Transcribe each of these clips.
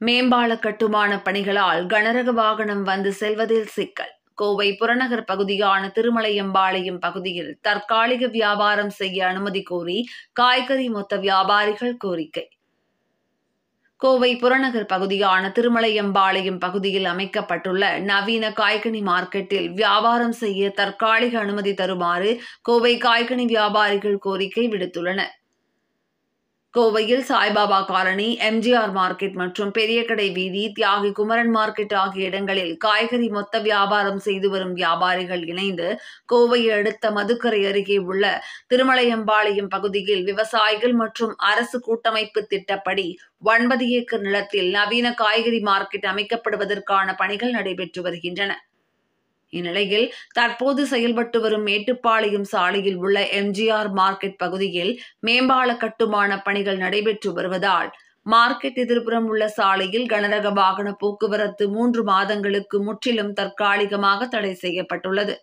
மேம்பால கட்டுமான பணிகளால் கனரக வாகனம் வந்து செல்வதில் சிக்கல். கோவை புறநகர் பகுதியான திருமலையம்பாளையம் பகுதியில் தற்காலிக வியாபாரம் செய்ய அனுமதி கோரி காய்கறி மொத்த வியாபாரிகள் கோரிக்கை. கோவை புறநகர் பகுதியான திருமலையம்பாளையம் பகுதியில் அமைக்கப்பட்டுள்ள நவீன காய்கனி மார்க்கெட்டில் வியாபாரம் செய்ய தற்காலிக அனுமதி தருமாறு கோவை காய்கனி வியாபாரிகள் கோரிக்கை விடுத்துள்ளனர். கோவையில் சாய்பாபா காலனி, எம்ஜிஆர் மார்க்கெட் மற்றும் பெரியகடை வீதி, தியாகி குமரன் மார்க்கெட் ஆகிய இடங்களில் காய்கறி மொத்த வியாபாரம் செய்து வரும் வியாபாரிகள் இணைந்து கோவையை அடுத்த மதுக்கரை அருகே உள்ள திருமலையம்பாளையம் பகுதியில் விவசாயிகள் மற்றும் அரசு கூட்டமைப்பு திட்டப்படி 9 ஏக்கர் நிலத்தில் நவீன காய்கறி மார்க்கெட் அமைக்கப்படுவதற்கான பணிகள் நடைபெற்று வருகின்றன. இந்நிலையில் தற்போது செயல்பட்டு வரும் மேட்டுப்பாளையம் சாலையில் உள்ள எம்ஜிஆர் மார்க்கெட் பகுதியில் மேம்பால கட்டுமான பணிகள் நடைபெற்று வருவதால் மார்க்கெட் எதிர்ப்புறம் உள்ள சாலையில் கனரக வாகன போக்குவரத்து 3 மாதங்களுக்கு முற்றிலும் தற்காலிகமாக தடை செய்யப்பட்டுள்ளது.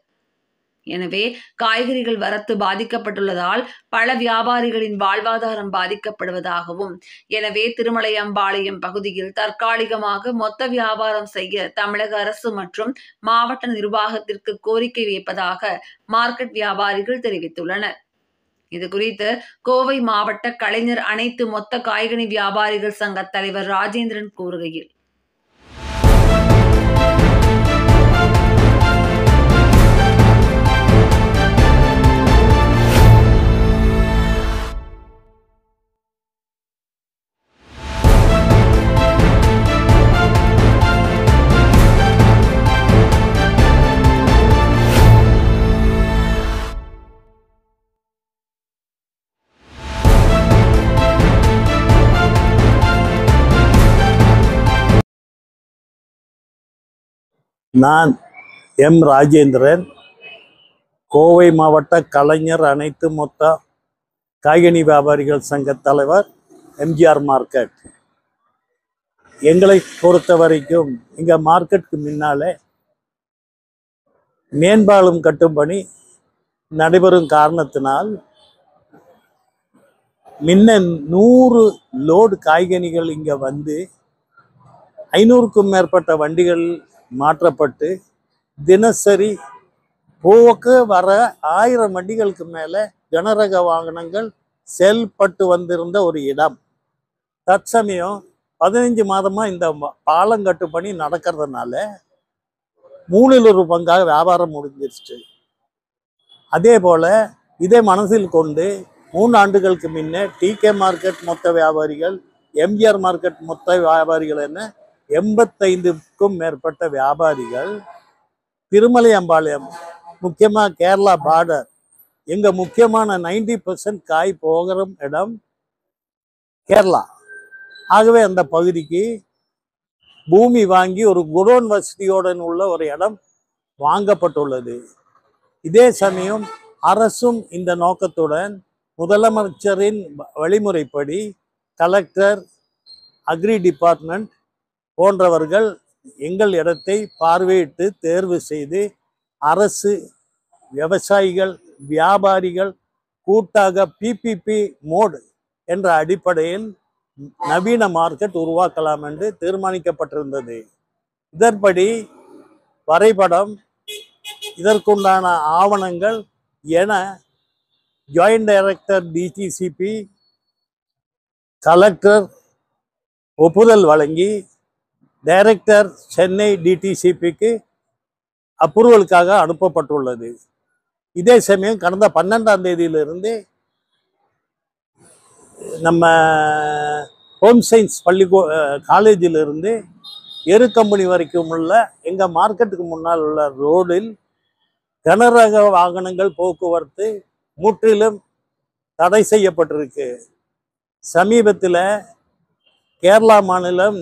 எனவே காய்கறிகள் வரத்து பாதிக்கப்பட்டுள்ளதால் பல வியாபாரிகளின் வாழ்வாதாரம் பாதிக்கப்படுவதாகவும், எனவே திருமலையம்பாளையம் பகுதியில் தற்காலிகமாக மொத்த வியாபாரம் செய்ய தமிழக அரசு மற்றும் மாவட்ட நிர்வாகத்திற்கு கோரிக்கை வைப்பதாக மார்க்கெட் வியாபாரிகள் தெரிவித்துள்ளனர். இதுகுறித்து கோவை மாவட்ட கலைஞர் அனைத்து மொத்த காய்கனி வியாபாரிகள் சங்க தலைவர் ராஜேந்திரன் கூறுகையில், நான் எம். ராஜேந்திரன், கோவை மாவட்ட கலைஞர் அனைத்து மொத்த காய்கனி வியாபாரிகள் சங்க தலைவர், எம்ஜிஆர் மார்க்கெட். எங்களை பொறுத்த வரைக்கும் இங்கே மார்க்கெட்டுக்கு முன்னாலே மேம்பாலம் கட்டும் பணி நடைபெறும் காரணத்தினால் முன்ன 100 லோடு காய்கனிகள் இங்கே வந்து 500க்கும் மேற்பட்ட வண்டிகள் மாற்றப்பட்டு தினசரி போக்கு வர 1000 வண்டிகளுக்கு மேலே கனரக வாகனங்கள் செயல்பட்டு வந்திருந்த ஒரு இடம். தற்சமயம் 15 மாதமாக இந்த பாலங்கட்டு பணி நடக்கிறதுனால 3 ஒரு பங்காக வியாபாரம் முடிஞ்சிருச்சு. அதே போல் இதை மனசில் கொண்டு 3 ஆண்டுகளுக்கு முன்னே டிகே மார்க்கெட் மொத்த வியாபாரிகள், எம்ஜிஆர் மார்க்கெட் மொத்த வியாபாரிகள் என 85க்கும் மேற்பட்ட வியாபாரிகள் திருமலையம்பாளையம், முக்கியமாக கேரளா பார்டர், எங்கள் முக்கியமான 90% காய் போகிற இடம் கேரளா. ஆகவே அந்த பகுதிக்கு பூமி வாங்கி ஒரு குடோன் வசதியுடன் உள்ள ஒரு இடம் வாங்கப்பட்டுள்ளது. இதே சமயம் அரசும் இந்த நோக்கத்துடன் முதலமைச்சரின் வழிமுறைப்படி கலெக்டர், அக்ரி டிபார்ட்மெண்ட் போன்றவர்கள் எங்கள் இடத்தை பார்வையிட்டு தேர்வு செய்து அரசு, விவசாயிகள், வியாபாரிகள் கூட்டாக பிபிபி மோட் என்ற அடிப்படையில் நவீன மார்க்கெட் உருவாக்கலாம் என்று தீர்மானிக்கப்பட்டிருந்தது. இதன்படி வரைபடம், இதற்குண்டான ஆவணங்கள் என ஜாயிண்ட் டைரக்டர் டிடிசிபி, கலெக்டர் ஒப்புதல் வழங்கி டைரக்டர் சென்னை டிடிசிபிக்கு அப்ரூவலுக்காக அனுப்பப்பட்டுள்ளது. இதே சமயம் கடந்த 12ஆம் தேதியிலிருந்து நம்ம ஹோம் சயின்ஸ் காலேஜிலிருந்து எரு கம்பெனி வரைக்கும் உள்ள எங்கள் மார்க்கெட்டுக்கு முன்னால் உள்ள ரோடில் கனரக வாகனங்கள் போக்குவரத்து முற்றிலும் தடை செய்யப்பட்டிருக்கு. சமீபத்தில் கேரளா மாநிலம்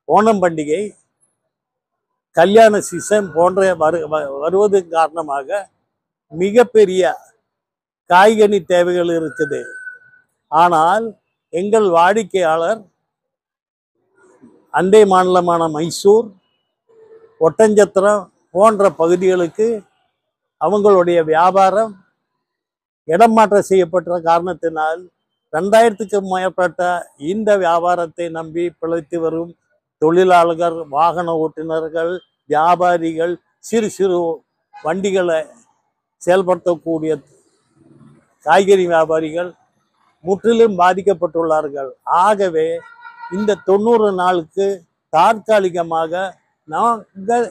ஓணம் பண்டிகை, கல்யாண சீசன் போன்ற வருவது காரணமாக மிகப்பெரிய காய்கனி தேவைகள் இருக்குது. ஆனால் எங்கள் வாடிக்கையாளர் அண்டை மாநிலமான மைசூர், ஒட்டஞ்சத்திரம் போன்ற பகுதிகளுக்கு அவங்களுடைய வியாபாரம் இடம் மாற்றம் செய்யப்பட்ட காரணத்தினால் 2,000க்கும் மேற்பட்ட இந்த வியாபாரத்தை நம்பி பிழைத்து வரும் தொழிலாளர்கள், வாகன ஓட்டுநர்கள், வியாபாரிகள், சிறு சிறு வண்டிகளை செயல்படுத்தக்கூடிய காய்கறி வியாபாரிகள் முற்றிலும் பாதிக்கப்பட்டுள்ளார்கள். ஆகவே இந்த 90 நாளுக்கு தற்காலிகமாக நாங்கள்